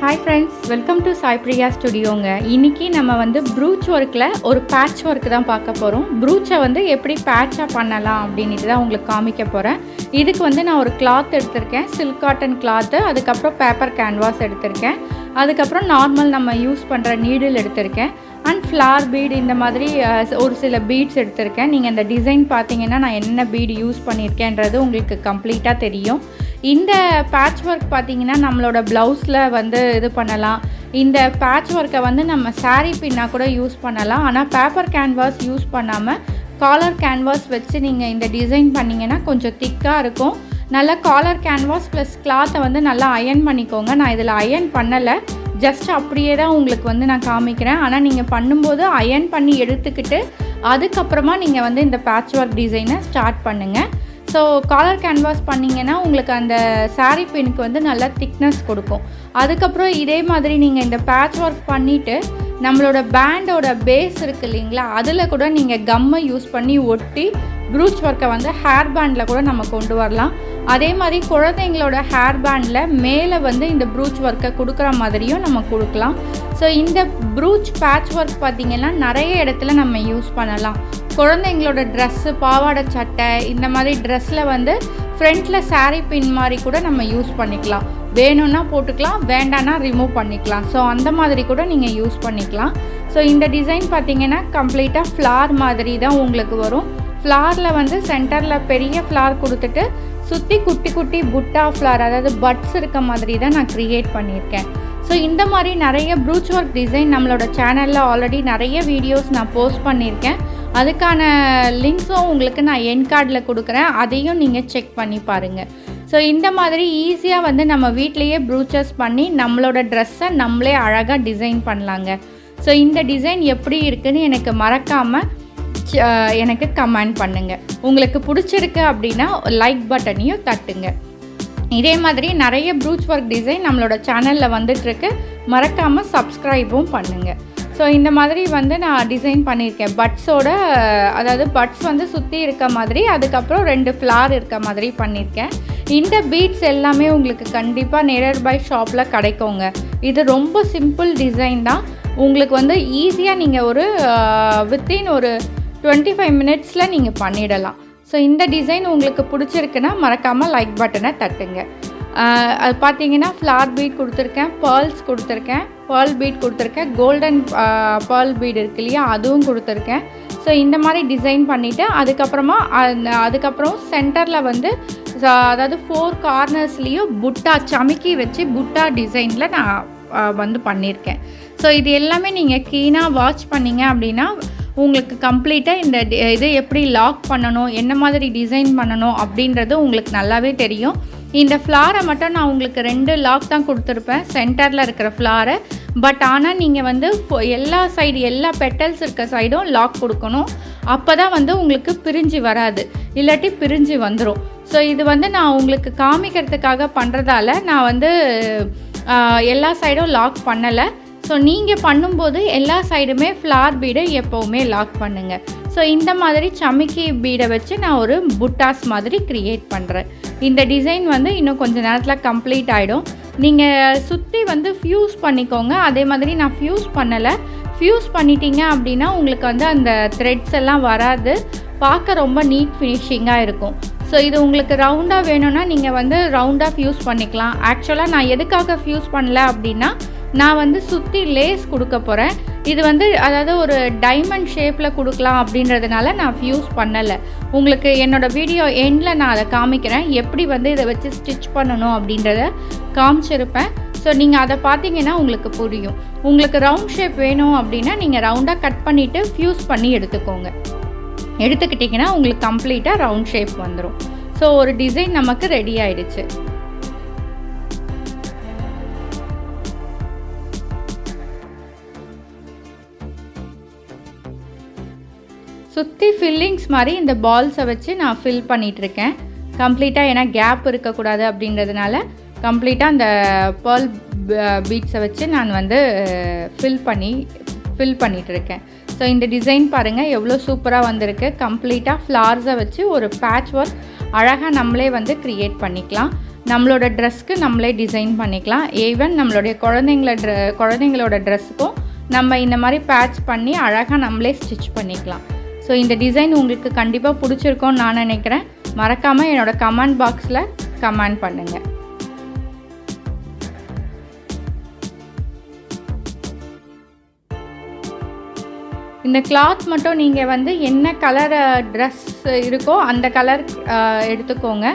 Hi friends, welcome to Sai Priya ஸ்டுடியோங்க. இன்றைக்கி நம்ம வந்து ப்ரூச் ஒர்க்கில் ஒரு பேட்ச் ஒர்க் தான் பார்க்க போகிறோம். ப்ரூச்சை வந்து எப்படி பேட்சாக பண்ணலாம் அப்படின்ட்டு தான் உங்களுக்கு காமிக்க போகிறேன். இதுக்கு வந்து நான் ஒரு கிளாத் எடுத்திருக்கேன், சில்க் காட்டன் கிளாத்து, அதுக்கப்புறம் பேப்பர் கேன்வாஸ் எடுத்திருக்கேன், அதுக்கப்புறம் நார்மல் நம்ம யூஸ் பண்ணுற நீடில் எடுத்திருக்கேன், அண்ட் ஃப்ளார் பீடு இந்த மாதிரி ஒரு சில பீட்ஸ் எடுத்திருக்கேன். நீங்கள் இந்த டிசைன் பார்த்தீங்கன்னா நான் என்ன பீடு யூஸ் பண்ணியிருக்கேன்றது உங்களுக்கு கம்ப்ளீட்டாக தெரியும். இந்த பேட்ச் ஒர்க் பார்த்திங்கன்னா நம்மளோட ப்ளவுஸில் வந்து இது பண்ணலாம். இந்த பேட்ச் ஒர்க்கை வந்து நம்ம சாரீ பின்னாக கூட யூஸ் பண்ணலாம். ஆனால் பேப்பர் கேன்வாஸ் யூஸ் பண்ணாமல் காலர் கேன்வாஸ் வச்சு நீங்கள் இந்த டிசைன் பண்ணிங்கன்னா கொஞ்சம் திக்காக இருக்கும். நல்லா காலர் கேன்வாஸ் ப்ளஸ் கிளாத்தை வந்து நல்லா அயர்ன் பண்ணிக்கோங்க. நான் இதில் அயர்ன் பண்ணலை, ஜஸ்ட் அப்படியே தான் உங்களுக்கு வந்து நான் காமிக்கிறேன். ஆனால் நீங்கள் பண்ணும்போது அயர்ன் பண்ணி எடுத்துக்கிட்டு அதுக்கப்புறமா நீங்கள் வந்து இந்த பேட்ச் ஒர்க் டிசைனை ஸ்டார்ட் பண்ணுங்கள். ஸோ காலர் கேன்வாஸ் பண்ணிங்கன்னா உங்களுக்கு அந்த சாரீ பின்னுக்கு வந்து நல்லா திக்னஸ் கொடுக்கும். அதுக்கப்புறம் இதே மாதிரி நீங்கள் இந்த பேட்ச் ஒர்க் பண்ணிவிட்டு நம்மளோட பேண்டோட பேஸ் இருக்குது இல்லைங்களா, அதில் கூட நீங்கள் கம்மை யூஸ் பண்ணி ஒட்டி ப்ரூச் ஒர்க்கை வந்து ஹேர் பேண்டில் கூட நம்ம கொண்டு வரலாம். அதே மாதிரி குழந்தைங்களோட ஹேர் பேண்டில் மேலே வந்து இந்த ப்ரூச் ஒர்க்கை கொடுக்குற மாதிரியும் நம்ம கொடுக்கலாம். ஸோ இந்த ப்ரூச் பேட்ச் ஒர்க் பார்த்திங்கன்னா நிறைய இடத்துல நம்ம யூஸ் பண்ணலாம். குழந்தைங்களோட ட்ரெஸ்ஸு, பாவாடை சட்டை, இந்த மாதிரி ட்ரெஸ்ஸில் வந்து ஃப்ரண்ட்டில் சாரீ பின் மாதிரி கூட நம்ம யூஸ் பண்ணிக்கலாம். வேணும்னா போட்டுக்கலாம், வேண்டான்னா ரிமூவ் பண்ணிக்கலாம். ஸோ அந்த மாதிரி கூட நீங்கள் யூஸ் பண்ணிக்கலாம். ஸோ இந்த டிசைன் பார்த்திங்கன்னா கம்ப்ளீட்டாக ஃப்ளார் மாதிரி தான் உங்களுக்கு வரும். ஃப்ளாரில் வந்து சென்டரில் பெரிய ஃப்ளார் கொடுத்துட்டு சுற்றி குட்டி குட்டி புட்டா ஃப்ளார், அதாவது பட்ஸ் இருக்க மாதிரி தான் நான் க்ரியேட் பண்ணியிருக்கேன். ஸோ இந்த மாதிரி நிறைய ப்ரூச் ஒர்க் டிசைன் நம்மளோட சேனலில் ஆல்ரெடி நிறைய வீடியோஸ் நான் போஸ்ட் பண்ணியிருக்கேன். அதுக்கான லிங்க்ஸும் உங்களுக்கு நான் எண்ட் கார்டில் கொடுக்குறேன், அதையும் நீங்கள் செக் பண்ணி பாருங்கள். ஸோ இந்த மாதிரி ஈஸியாக வந்து நம்ம வீட்லேயே ப்ரூச்சஸ் பண்ணி நம்மளோட ட்ரெஸ்ஸை நம்மளே அழகாக டிசைன் பண்ணலாங்க. ஸோ இந்த டிசைன் எப்படி இருக்குதுன்னு எனக்கு மறக்காமல் எனக்கு கமெண்ட் பண்ணுங்கள். உங்களுக்கு பிடிச்சிருக்கு அப்படின்னா லைக் பட்டனையும் தட்டுங்க. இதே மாதிரி நிறைய ப்ரூச் ஒர்க் டிசைன் நம்மளோட சேனலில் வந்துட்டுருக்கு, மறக்காமல் சப்ஸ்கிரைபும் பண்ணுங்கள். ஸோ இந்த மாதிரி வந்து நான் டிசைன் பண்ணியிருக்கேன் பட்ஸோட, அதாவது பட்ஸ் வந்து சுற்றி இருக்க மாதிரி, அதுக்கப்புறம் 2 ஃப்ளார் இருக்க மாதிரி பண்ணியிருக்கேன். இந்த பீட்ஸ் எல்லாமே உங்களுக்கு கண்டிப்பாக நியர்பை ஷாப்பில் கிடைக்குங்க. இது ரொம்ப சிம்பிள் டிசைன் தான். உங்களுக்கு வந்து ஈஸியாக நீங்கள் ஒரு வித்தின் ஒரு 25 மினிட்ஸில் நீங்கள் பண்ணிடலாம். ஸோ இந்த டிசைன் உங்களுக்கு பிடிச்சிருக்குன்னா மறக்காமல் லைக் பட்டனை தட்டுங்க. அது பார்த்தீங்கன்னா ஃப்ளார் பீட் கொடுத்துருக்கேன், பேர்ல்ஸ் கொடுத்துருக்கேன், பேர்ல் பீட் கொடுத்துருக்கேன், கோல்டன் பேர்ல் பீட் இருக்கு இல்லையா, அதுவும் கொடுத்துருக்கேன். ஸோ இந்த மாதிரி டிசைன் பண்ணிவிட்டு அதுக்கப்புறம் சென்டரில் வந்து அதாவது 4 கார்னர்ஸ்லேயும் புட்டா சமிக்கி வச்சு புட்டா டிசைனில் நான் வந்து பண்ணியிருக்கேன். ஸோ இது எல்லாமே நீங்கள் க்ளீனாக வாட்ச் பண்ணிங்க அப்படின்னா உங்களுக்கு கம்ப்ளீட்டாக இந்த இது எப்படி லாக் பண்ணணும், என்ன மாதிரி டிசைன் பண்ணணும் அப்படின்றது உங்களுக்கு நல்லாவே தெரியும். இந்த ஃப்ளாரை மட்டும் நான் உங்களுக்கு 2 லாக் தான் கொடுத்துருப்பேன், சென்டரில் இருக்கிற ஃப்ளாரை. பட் ஆனால் நீங்கள் வந்து எல்லா பெட்டல்ஸ் இருக்க சைடும் லாக் கொடுக்கணும். அப்போ தான் வந்து உங்களுக்கு பிரிஞ்சு வராது, இல்லாட்டி பிரிஞ்சு வந்துடும். ஸோ இது வந்து நான் உங்களுக்கு காமிக்கிறதுக்காக பண்ணுறதால நான் வந்து எல்லா சைடும் லாக் பண்ணலை. ஸோ நீங்கள் பண்ணும்போது எல்லா சைடுமே ஃப்ளார் பீடை எப்போவுமே லாக் பண்ணுங்கள். ஸோ இந்த மாதிரி சமிக்கி பீடை வச்சு நான் ஒரு புட்டாஸ் மாதிரி க்ரியேட் பண்ணுறேன். இந்த டிசைன் வந்து இன்னும் கொஞ்சம் நேரத்தில் கம்ப்ளீட் ஆகிடும். நீங்கள் சுற்றி வந்து ஃப்யூஸ் பண்ணிக்கோங்க. அதே மாதிரி நான் ஃப்யூஸ் பண்ணலை. ஃப்யூஸ் பண்ணிட்டீங்க அப்படின்னா உங்களுக்கு வந்து அந்த த்ரெட்ஸ் எல்லாம் வராது, பார்க்க ரொம்ப நீட் ஃபினிஷிங்காக இருக்கும். ஸோ இது உங்களுக்கு ரவுண்டாக வேணும்னா நீங்கள் வந்து ரவுண்டாக ஃப்யூஸ் பண்ணிக்கலாம். ஆக்சுவலாக நான் எதுக்காக ஃப்யூஸ் பண்ணல அப்படின்னா, நான் வந்து சுற்றி லேஸ் கொடுக்க போகிறேன். இது வந்து அதாவது ஒரு டைமண்ட் ஷேப்பில் கொடுக்கலாம் அப்படின்றதுனால நான் ஃப்யூஸ் பண்ணலை. உங்களுக்கு என்னோடய வீடியோ எண்டில் நான் அதை காமிக்கிறேன், எப்படி வந்து இதை வச்சு ஸ்டிச் பண்ணணும் அப்படின்றத காமிச்சிருப்பேன். ஸோ நீங்கள் அதை பார்த்தீங்கன்னா உங்களுக்கு புரியும். உங்களுக்கு ரவுண்ட் ஷேப் வேணும் அப்படின்னா நீங்கள் ரவுண்டாக கட் பண்ணிவிட்டு ஃப்யூஸ் பண்ணி எடுத்துக்கிட்டிங்கன்னா உங்களுக்கு கம்ப்ளீட்டாக ரவுண்ட் ஷேப் வந்துடும். ஸோ ஒரு டிசைன் நமக்கு ரெடி ஆயிடுச்சு. சுற்றி ஃபில்லிங்ஸ் மாதிரி இந்த பால்ஸை வச்சு நான் ஃபில் பண்ணிகிட்ருக்கேன் கம்ப்ளீட்டாக. ஏன்னா கேப் இருக்கக்கூடாது அப்படின்றதுனால கம்ப்ளீட்டாக அந்த பேர்ல் பீட்ஸை வச்சு நான் வந்து ஃபில் பண்ணிகிட்ருக்கேன். ஸோ இந்த டிசைன் பாருங்கள் எவ்வளோ சூப்பராக வந்திருக்கு. கம்ப்ளீட்டாக ஃப்ளார்ஸை வச்சு ஒரு பேட்ச் ஒர்க் அழகாக நம்மளே வந்து க்ரியேட் பண்ணிக்கலாம். நம்மளோட ட்ரெஸ்க்கு நம்மளே டிசைன் பண்ணிக்கலாம். ஈவன் நம்மளுடைய குழந்தைங்களோட ட்ரெஸ்ஸுக்கும் நம்ம இந்த மாதிரி பேட்ச் பண்ணி அழகாக நம்மளே ஸ்டிச் பண்ணிக்கலாம். ஸோ இந்த டிசைன் உங்களுக்கு கண்டிப்பாக பிடிச்சிருக்கோன்னு நான் நினைக்கிறேன். மறக்காமல் என்னோடய கமெண்ட் பாக்ஸில் கமெண்ட் பண்ணுங்கள். இந்த கிளாத் மட்டும் நீங்கள் வந்து என்ன கலர் ட்ரெஸ் இருக்கோ அந்த கலர் எடுத்துக்கோங்க.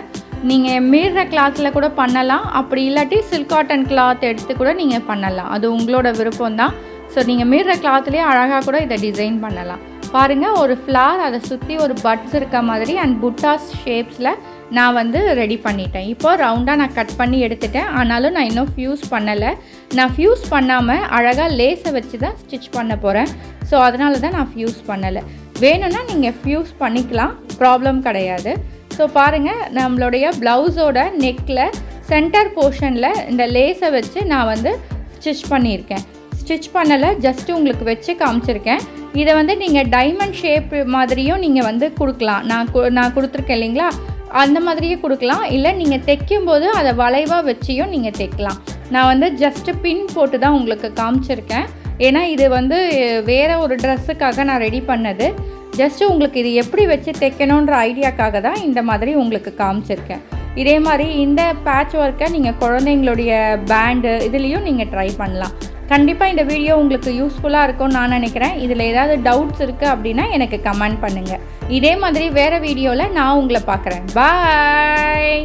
நீங்கள் மீறுற கிளாத்தில் கூட பண்ணலாம். அப்படி இல்லாட்டி சில்க் காட்டன் கிளாத் எடுத்து கூட நீங்கள் பண்ணலாம். அது உங்களோட விருப்பம்தான். ஸோ நீங்கள் மீறுற கிளாத்லேயே அழகாக கூட இதை டிசைன் பண்ணலாம். பாருங்கள், ஒரு ஃப்ளார், அதை சுற்றி ஒரு பட்ஸ் இருக்க மாதிரி அண்ட் புட்டாஸ் ஷேப்ஸில் நான் வந்து ரெடி பண்ணிட்டேன். இப்போது ரவுண்டாக நான் கட் பண்ணி எடுத்துட்டேன். ஆனாலும் நான் இன்னும் ஃப்யூஸ் பண்ணலை. நான் ஃப்யூஸ் பண்ணாமல் அழகாக லேஸை வச்சு தான் ஸ்டிச் பண்ண போகிறேன். ஸோ அதனால தான் நான் ஃப்யூஸ் பண்ணலை. வேணும்னா நீங்கள் ஃப்யூஸ் பண்ணிக்கலாம், ப்ராப்ளம் கிடையாது. ஸோ பாருங்கள், நம்மளுடைய ப்ளவுஸோட நெக்கில் சென்டர் போர்ஷனில் இந்த லேஸை வச்சு நான் வந்து ஸ்டிச் பண்ணியிருக்கேன். ஸ்டிச் பண்ணலை, ஜஸ்ட்டு உங்களுக்கு வச்சு காமிச்சிருக்கேன். இதை வந்து நீங்கள் டைமண்ட் ஷேப் மாதிரியும் நீங்கள் வந்து கொடுக்கலாம். நான் கொடுத்துருக்கேன் இல்லைங்களா, அந்த மாதிரியே கொடுக்கலாம். இல்லை நீங்கள் தைக்கும்போது அதை வளைவாக வச்சியும் நீங்கள் தைக்கலாம். நான் வந்து ஜஸ்ட்டு பின் போட்டு தான் உங்களுக்கு காமிச்சிருக்கேன். ஏன்னா இது வந்து வேறு ஒரு ட்ரெஸ்ஸுக்காக நான் ரெடி பண்ணது. ஜஸ்ட்டு உங்களுக்கு இது எப்படி வச்சு தைக்கணுன்ற ஐடியாக்காக தான் இந்த மாதிரி உங்களுக்கு காமிச்சிருக்கேன். இதே மாதிரி இந்த பேட்ச் ஒர்க்கை நீங்கள் குழந்தைங்களுடைய பேண்டு இதுலேயும் நீங்கள் ட்ரை பண்ணலாம். கண்டிப்பாக இந்த வீடியோ உங்களுக்கு யூஸ்ஃபுல்லாக இருக்கும்னு நான் நினைக்கிறேன். இதில் ஏதாவது டவுட்ஸ் இருக்குது அப்படின்னா எனக்கு கமெண்ட் பண்ணுங்கள். இதே மாதிரி வேறு வீடியோவில் நான் உங்களை பார்க்குறேன். பாய்.